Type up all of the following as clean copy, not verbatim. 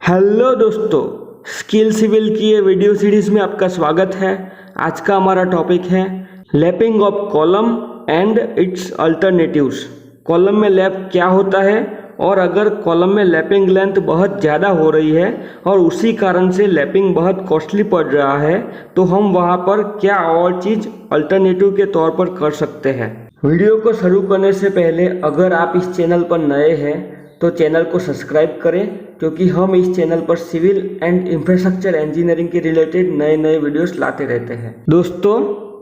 Hello दोस्तों, skill civil की ये वीडियो सीरीज में आपका स्वागत है। आज का हमारा टॉपिक है lapping of column and it's alternatives. Column में लैप क्या होता है और अगर कॉलम में लैपिंग लेंथ बहुत ज़्यादा हो रही है और उसी कारण से लैपिंग बहुत कॉस्टली पड़ रहा है तो हम वहाँ पर क्या और चीज़ अल्टरनेटिव के तौर पर कर सकते हैं। वीडियो को शुरू करने से पहले अगर आप इस चैनल पर नए हैं तो चैनल को सब्सक्राइब करें, क्योंकि हम इस चैनल पर सिविल एंड इंफ्रास्ट्रक्चर इंजीनियरिंग के रिलेटेड नए नए वीडियोस लाते रहते हैं। दोस्तों,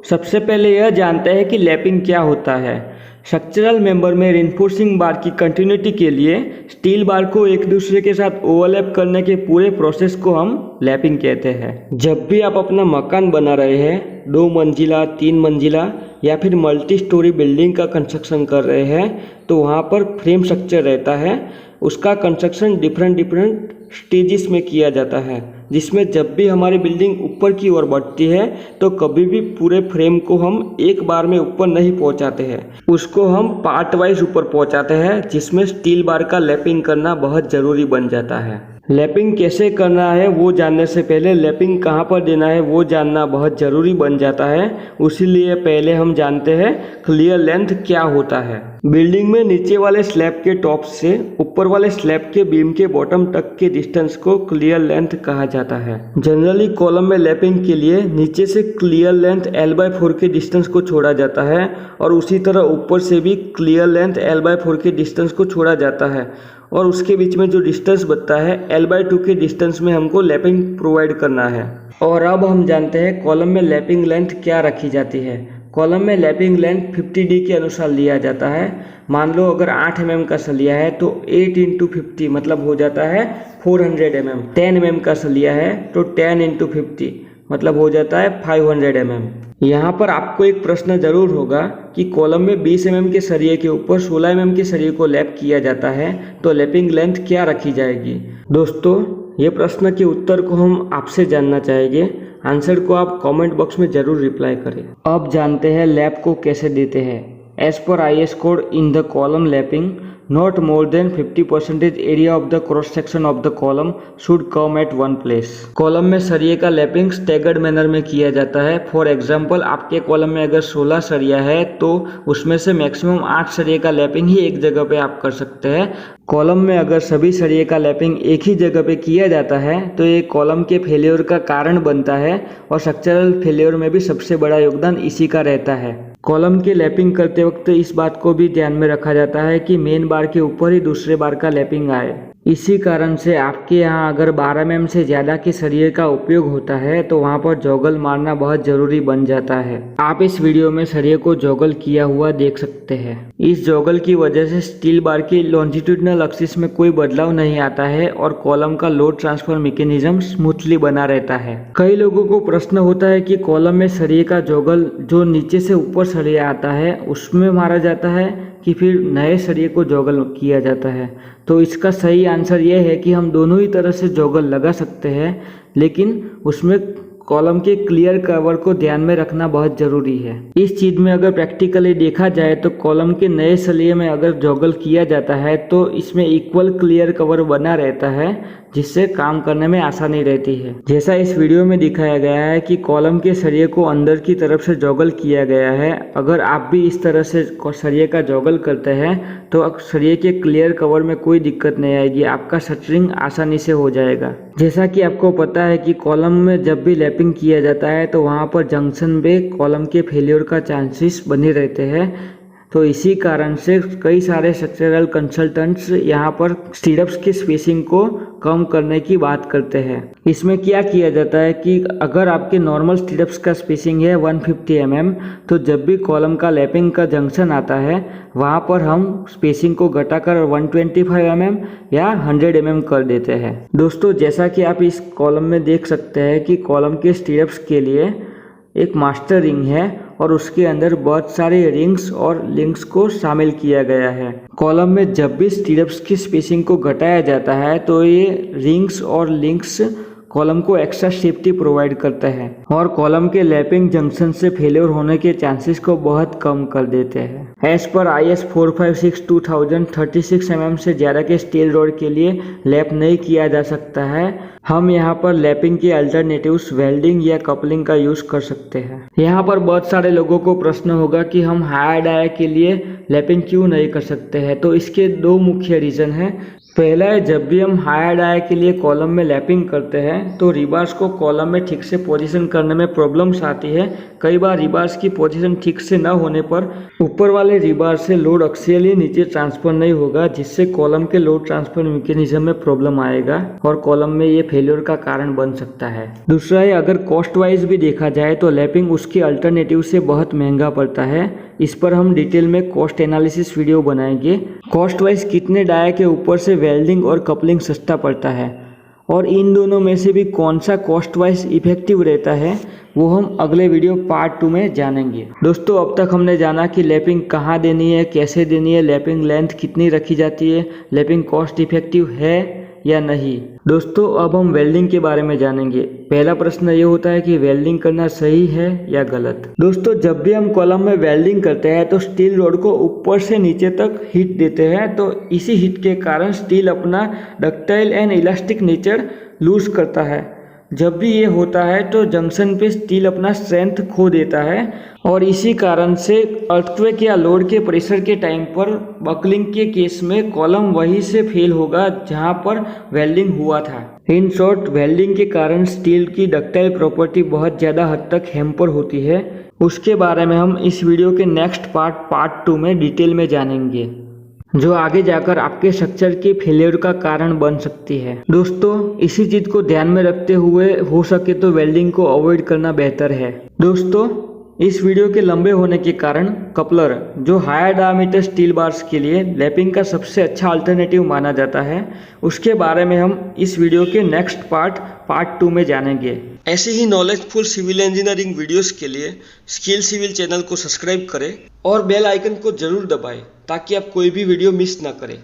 सबसे पहले यह जानते हैं कि लैपिंग क्या होता है। स्ट्रक्चरल मेंबर में रिइंफोर्सिंग बार की कंटिन्यूटी के लिए स्टील बार को एक दूसरे के साथ ओवरलैप करने के पूरे प्रोसेस को हम लैपिंग कहते हैं। जब भी आप अपना मकान बना रहे हैं, 2 मंजिला, 3 मंजिला या फिर मल्टी स्टोरी बिल्डिंग का कंस्ट्रक्शन कर रहे हैं, तो वहाँ पर फ्रेम स्ट्रक्चर रहता है। उसका कंस्ट्रक्शन डिफरेंट स्टेजेस में किया जाता है, जिसमें जब भी हमारी बिल्डिंग ऊपर की ओर बढ़ती है तो कभी भी पूरे फ्रेम को हम एक बार में ऊपर नहीं पहुंचाते हैं, उसको हम पार्ट वाइज ऊपर पहुंचाते हैं, जिसमें स्टील बार का लैपिंग करना बहुत ज़रूरी बन जाता है। लैपिंग कैसे करना है वो जानने से पहले लैपिंग कहाँ पर देना है वो जानना बहुत ज़रूरी बन जाता है। उसीलिए पहले हम जानते हैं क्लियर लेंथ क्या होता है। बिल्डिंग में नीचे वाले स्लैब के टॉप से ऊपर वाले स्लैब के बीम के बॉटम तक के डिस्टेंस को क्लियर लेंथ कहा जाता है। जनरली कॉलम में लैपिंग के लिए नीचे से क्लियर लेंथ L/4 के डिस्टेंस को छोड़ा जाता है और उसी तरह ऊपर से भी क्लियर लेंथ L/4 के डिस्टेंस को छोड़ा जाता है और उसके बीच में जो डिस्टेंस बचता है L/2 के डिस्टेंस में हमको लैपिंग प्रोवाइड करना है। और अब हम जानते हैं कॉलम में लैपिंग लेंथ क्या रखी जाती है। कॉलम में लैपिंग लेंथ 50D के अनुसार लिया जाता है। मान लो अगर 8 mm का सलिया है तो 8 × 50 मतलब हो जाता है 400 mm। 10 mm का सलिया है तो 10 × 50 मतलब हो जाता है 500 mm। यहाँ पर आपको एक प्रश्न जरूर होगा कि कॉलम में 20 mm के सरिये के ऊपर 16 mm के सरिये को लैप किया जाता है तो लैपिंग लेंथ क्या रखी जाएगी। दोस्तों, ये प्रश्न के उत्तर को हम आपसे जानना चाहेंगे। आंसर को आप कमेंट बॉक्स में जरूर रिप्लाई करें। अब जानते हैं लैप को कैसे देते हैं। As per IS code in the column lapping not more than 50% area of the cross section of the column should come at one place। Column में सरिये का लैपिंग स्टैगर्ड मैनर में किया जाता है। फॉर एग्जांपल, आपके कॉलम में अगर 16 सरिया है तो उसमें से मैक्सिमम 8 सरिये का लैपिंग ही एक जगह पे आप कर सकते हैं। कॉलम में अगर सभी सरिये का लैपिंग एक ही जगह पे किया जाता है तो ये कॉलम के फेलियर का कारण बनता है और स्ट्रक्चरल फेलियर में भी सबसे बड़ा योगदान इसी का रहता है। कॉलम की लैपिंग करते वक्त इस बात को भी ध्यान में रखा जाता है कि मेन बार के ऊपर ही दूसरे बार का लैपिंग आए। इसी कारण से आपके यहाँ अगर 12 mm से ज़्यादा के सरिये का उपयोग होता है तो वहाँ पर जोगल मारना बहुत ज़रूरी बन जाता है। आप इस वीडियो में सरिये को जोगल किया हुआ देख सकते हैं। इस जोगल की वजह से स्टील बार की लॉन्जिट्यूडनल एक्सिस में कोई बदलाव नहीं आता है और कॉलम का लोड ट्रांसफर मैकेनिज्म स्मूथली बना रहता है। कई लोगों को प्रश्न होता है कि कॉलम में सरिये का जोगल जो नीचे से ऊपर सरिया आता है उसमें मारा जाता है कि फिर नए सरिये को जोगल किया जाता है। तो इसका सही आंसर ये है कि हम दोनों ही तरह से जोगल लगा सकते हैं, लेकिन उसमें कॉलम के क्लियर कवर को ध्यान में रखना बहुत ज़रूरी है। इस चीज़ में अगर प्रैक्टिकली देखा जाए तो कॉलम के नए सलिये में अगर जोगल किया जाता है तो इसमें इक्वल क्लियर कवर बना रहता है, जिससे काम करने में आसानी रहती है। जैसा इस वीडियो में दिखाया गया है कि कॉलम के सरिये को अंदर की तरफ से जोगल किया गया है। अगर आप भी इस तरह से सरिये का जोगल करते हैं तो सरिये के क्लियर कवर में कोई दिक्कत नहीं आएगी, आपका शटरिंग आसानी से हो जाएगा। जैसा कि आपको पता है कि कॉलम में जब भी लैपिंग किया जाता है तो वहाँ पर जंक्शन पे कॉलम के फेलियर का चांसेस बने रहते हैं। तो इसी कारण से कई सारे स्ट्रक्चरल कंसल्टेंट्स यहाँ पर स्टीरअप्स की स्पेसिंग को कम करने की बात करते हैं। इसमें क्या किया जाता है कि अगर आपके नॉर्मल स्टीरअप्स का स्पेसिंग है 150 mm तो जब भी कॉलम का लैपिंग का जंक्शन आता है वहाँ पर हम स्पेसिंग को घटाकर 125 mm या 100 mm कर देते हैं। दोस्तों, जैसा कि आप इस कॉलम में देख सकते हैं कि कॉलम के स्टीरअप्स के लिए एक मास्टर रिंग है और उसके अंदर बहुत सारे रिंग्स और लिंक्स को शामिल किया गया है। कॉलम में जब भी स्टीरअप्स की स्पेसिंग को घटाया जाता है तो ये रिंग्स और लिंक्स कॉलम को एक्स्ट्रा सेफ्टी प्रोवाइड करता है और कॉलम के लैपिंग जंक्शन से फेलियर होने के चांसेस को बहुत कम कर देते हैं। एज पर IS 456-2000 36 mm से ज़्यादा के स्टील रॉड के लिए लैप नहीं किया जा सकता है। हम यहाँ पर लैपिंग के अल्टरनेटिव्स वेल्डिंग या कपलिंग का यूज़ कर सकते हैं। यहाँ पर बहुत सारे लोगों को प्रश्न होगा कि हम हायर डाया के लिए लैपिंग क्यों नहीं कर सकते हैं। तो इसके दो मुख्य रीज़न हैं। पहला है, जब भी हम हायर डाया के लिए कॉलम में लैपिंग करते हैं तो रिबार्स को कॉलम में ठीक से पोजीशन करने में प्रॉब्लम्स आती है। कई बार रिबार्स की पोजीशन ठीक से न होने पर ऊपर वाले रिबार से लोड एक्सियली नीचे ट्रांसफर नहीं होगा, जिससे कॉलम के लोड ट्रांसफर मैकेनिज्म में प्रॉब्लम आएगा और कॉलम में ये फेलियर का कारण बन सकता है। दूसरा है, अगर कॉस्ट वाइज भी देखा जाए तो लैपिंग उसके अल्टरनेटिव से बहुत महंगा पड़ता है। इस पर हम डिटेल में कॉस्ट एनालिसिस वीडियो बनाएंगे। कॉस्ट वाइज कितने डाया के ऊपर से वेल्डिंग और कपलिंग सस्ता पड़ता है और इन दोनों में से भी कौन सा कॉस्ट वाइज इफेक्टिव रहता है वो हम अगले वीडियो पार्ट 2 में जानेंगे। दोस्तों, अब तक हमने जाना कि लैपिंग कहाँ देनी है, कैसे देनी है, लैपिंग लेंथ कितनी रखी जाती है, लैपिंग कॉस्ट इफेक्टिव है या नहीं। दोस्तों, अब हम वेल्डिंग के बारे में जानेंगे। पहला प्रश्न ये होता है कि वेल्डिंग करना सही है या गलत। दोस्तों, जब भी हम कॉलम में वेल्डिंग करते हैं तो स्टील रॉड को ऊपर से नीचे तक हीट देते हैं, तो इसी हीट के कारण स्टील अपना ductile and elastic nature loose करता है। जब भी ये होता है तो जंक्शन पे स्टील अपना स्ट्रेंथ खो देता है और इसी कारण से अर्थक्वेक या लोड के प्रेशर के टाइम पर बकलिंग के केस में कॉलम वहीं से फेल होगा जहां पर वेल्डिंग हुआ था। इन शॉर्ट, वेल्डिंग के कारण स्टील की डक्टाइल प्रॉपर्टी बहुत ज़्यादा हद तक हैम्पर होती है। उसके बारे में हम इस वीडियो के नेक्स्ट पार्ट 2 में डिटेल में जानेंगे, जो आगे जाकर आपके स्ट्रक्चर के फेलियर का कारण बन सकती है। दोस्तों, इसी चीज को ध्यान में रखते हुए हो सके तो वेल्डिंग को अवॉइड करना बेहतर है। दोस्तों, इस वीडियो के लंबे होने के कारण कपलर, जो हायर डायमीटर स्टील बार्स के लिए लैपिंग का सबसे अच्छा अल्टरनेटिव माना जाता है, उसके बारे में हम इस वीडियो के नेक्स्ट पार्ट 2 में जानेंगे। ऐसे ही नॉलेजफुल सिविल इंजीनियरिंग वीडियोस के लिए स्किल सिविल चैनल को सब्सक्राइब करें और बेल आइकन को जरूर दबाएं ताकि आप कोई भी वीडियो मिस ना करें।